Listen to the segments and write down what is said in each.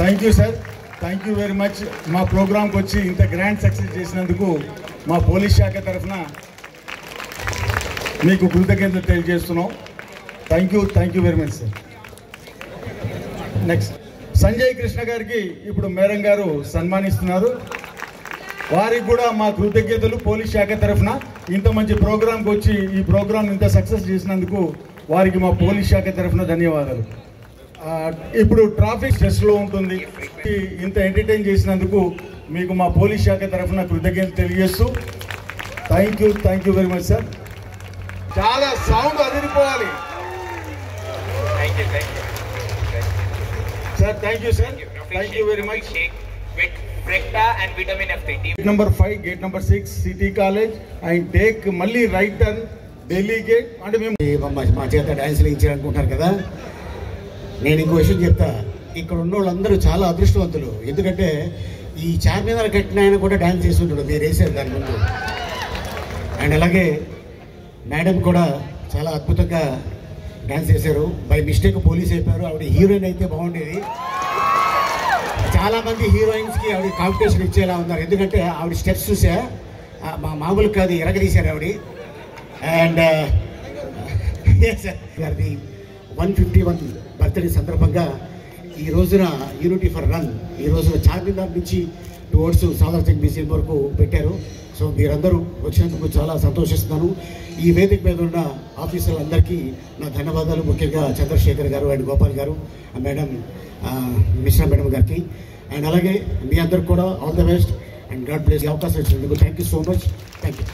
Thank you sir, thank you very much. మా ప్రోగ్రాంకి వచ్చి ఇంత గ్రాండ్ సక్సెస్ చేసినందుకు మా పోలీస్ శాఖ తరఫున మీకు కృతజ్ఞతలు తెలియజేస్తున్నాం. Thank you very much sir. Next Sanjay Krishna గారికి ఇప్పుడు మేడం గారు సన్మానిస్తున్నారు. వారికి కూడా మా కృతజ్ఞతలు పోలీస్ శాఖ తరఫున. ఇంత మంచి ప్రోగ్రాంకి వచ్చి ఈ ప్రోగ్రాం ఇంత సక్సెస్ చేసినందుకు వారికి మా పోలీస్ శాఖ తరఫున ధన్యవాదాలు. ఇప్పుడు ట్రాఫిక్ స్ట్రెస్లో ఉంటుంది, ఇంత ఎంటర్టైన్ చేసినందుకు మీకు మా పోలీస్ శాఖ తరఫున కృతజ్ఞతలు తెలియజేస్తూ thank you very much sir. చాలా సౌండ్ అదిరిపోవాలి sir. Thank you sir, thank you very much. Frecta and vitamin F3. Gate number 5, gate number 6, City College, and take మళ్ళీ రైట్ టర్న్ ఢిల్లీ గేట్. అంటే మేము మా చేత డ్యాన్సులు ఇచ్చారనుకుంటారు కదా. నేను ఇంకో విషయం చెప్తా, ఇక్కడ ఉన్న వాళ్ళందరూ చాలా అదృష్టవంతులు. ఎందుకంటే ఈ చార్మినార్ కట్టిన ఆయన కూడా డ్యాన్స్ చేస్తుంటాడు, మీరు వేసారు దాని ముందు. అండ్ అలాగే మేడం కూడా చాలా అద్భుతంగా డ్యాన్స్ చేశారు. బై మిస్టేక్ పోలీస్ అయిపోయారు. ఆవిడ హీరోయిన్ అయితే బాగుండేది. చాలామంది హీరోయిన్స్కి ఆవిడ కాంపిటీషన్ ఇచ్చేలా ఉన్నారు. ఎందుకంటే ఆవిడ స్టెప్స్ చూసా మామూలు కాదు, ఎరగదీశారు ఆవిడ. అండ్ గారిది 151 బర్త్డే సందర్భంగా ఈ రోజున యూనిటీ ఫర్ రన్ ఈ రోజున చార్మినార్ నుంచి టువర్డ్స్ సాదర్ మ్యూజియం వరకు పెట్టారు. సో మీరందరూ వచ్చినందుకు చాలా సంతోషిస్తున్నాను. ఈ వేదిక మీద ఉన్న ఆఫీసర్లందరికీ నా ధన్యవాదాలు. ముఖ్యంగా చంద్రశేఖర్ గారు అండ్ గోపాల్ గారు, మేడం మిశ్రా మేడం గారికి. అండ్ అలాగే మీ అందరికి కూడా all the best and God bless. అవకాశం ఇచ్చినందుకు thank you so much. Thank you.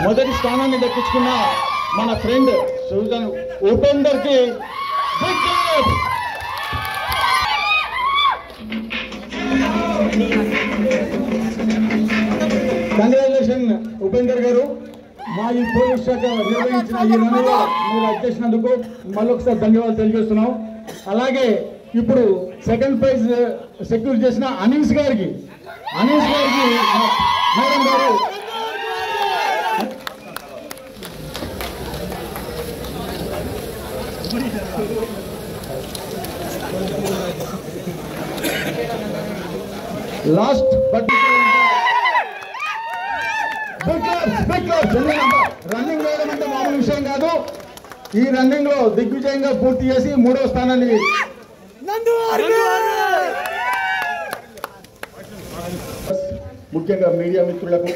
మొదటి స్థానాన్ని దక్కించుకున్న మన ఫ్రెండ్ ఉపేందర్కి కంగ్రాచులేషన్ ఉపేందర్ గారు. మా ఈ పోలీస్ శాఖ నిర్వహించిన ఈ రన్లో మీరు అధ్యక్షినందుకు మళ్ళొకసారి ధన్యవాదాలు తెలియజేస్తున్నాం. అలాగే ఇప్పుడు సెకండ్ ప్రైజ్ సెక్యూర్ చేసిన అనీస్ గారికి మేడం గారు లాస్ట్ బట్ రన్నింగ్ వేయడం అంటే మామూలు విషయం కాదు. ఈ రన్నింగ్ లో దిగ్విజయంగా పూర్తి చేసి 3వ స్థానాన్ని ముఖ్యంగా మీడియా మిత్రులకు,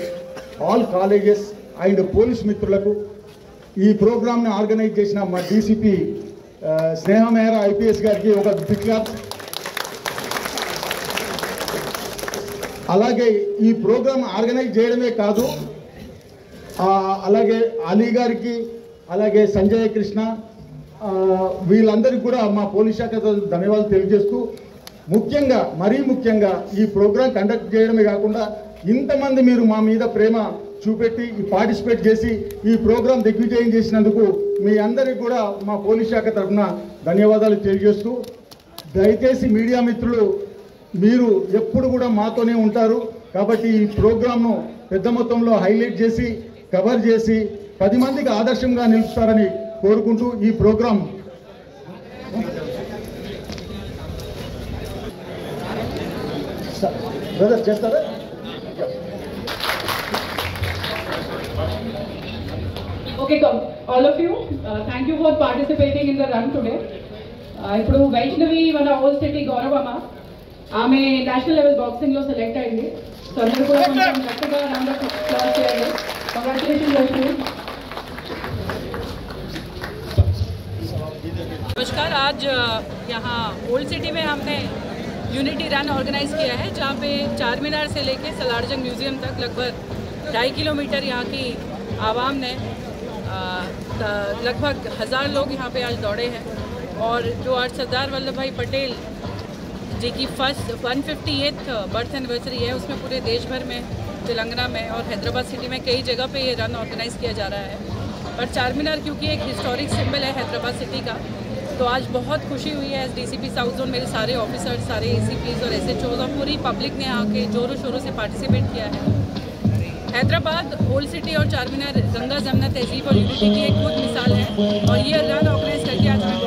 ఆల్ కాలేజెస్ అండ్ పోలీస్ మిత్రులకు, ఈ ప్రోగ్రామ్ని ఆర్గనైజ్ చేసిన మా డీసీపీ స్నేహ మెహ్రా ఐపీఎస్ గారికి ఒక బిగ్ క్లాప్. అలాగే ఈ ప్రోగ్రామ్ ఆర్గనైజ్ చేయడమే కాదు, అలాగే అలీ గారికి, అలాగే సంజయ్ కృష్ణ, వీళ్ళందరికీ కూడా మా పోలీస్ శాఖ ధన్యవాదాలు తెలియజేస్తూ, మరీ ముఖ్యంగా ఈ ప్రోగ్రాం కండక్ట్ చేయడమే కాకుండా ఇంతమంది మీరు మా మీద ప్రేమ చూపెట్టి పార్టిసిపేట్ చేసి ఈ ప్రోగ్రాం దిగ్విజయం చేసినందుకు మీ అందరికీ కూడా మా పోలీస్ శాఖ తరఫున ధన్యవాదాలు తెలియజేస్తూ, దయచేసి మీడియా మిత్రులు మీరు ఎప్పుడు కూడా మాతోనే ఉంటారు కాబట్టి ఈ ప్రోగ్రాంను పెద్ద మొత్తంలో హైలైట్ చేసి కవర్ చేసి 10 మందికి ఆదర్శంగా నిలుస్తారని కోరుకుంటూ ఈ ప్రోగ్రాం బ్రదర్ చేస్తారా? Okay, come. All of you, thank you for participating in the run today. ఇప్పుడు వైష్ణవి మన ఓల్డ్ సిటీ గౌరవమ్మ, ఆమె నేషనల్ లెవెల్ బాక్సింగ్ లో సెలెక్ట్ అయింది. సో అందరూ కూడా కొంచెం గట్టిగా రౌండ్ ఆఫ్ అప్లాజ్ చేయండి. కంగ్రాచులేషన్స్ వైష్ణవి. नमस्कार। आज यहाँ ओल्ड सिटी में हमने यूनिटी रन ऑर्गेनाइज किया है, जहाँ पे चार मीनार से लेके सलारजंग म्यूज़ियम तक लगभग 2.5 किलोमीटर यहाँ की आवाम ने लगभग 1000 लोग यहाँ पे आज दौड़े हैं। और जो आज सरदार वल्लभ भाई पटेल जी की फर्स्ट 158th बर्थ एनिवर्सरी है, उसमें पूरे देश भर में, तेलंगाना में और हैदराबाद सिटी में कई जगह पे ये रन ऑर्गेनाइज किया जा रहा है। और चार मीनार क्योंकि एक हिस्टोरिक सिंबल है हैदराबाद सिटी का, तो आज बहुत खुशी हुई है। एस डीसीपी साउथ जोन मेरे सारे ऑफिसर्स, सारे एसीपीज और एसएचओज और पूरी पब्लिक ने आके जोरों शोरों से पार्टिसिपेट किया है। हैदराबाद, ओल्ड सिटी और चार मीनार गंगा जमुना तहजीब और यूनिटी की एक खुद मिसाल है, और ये रन ऑर्गेनाइज करके आज हमें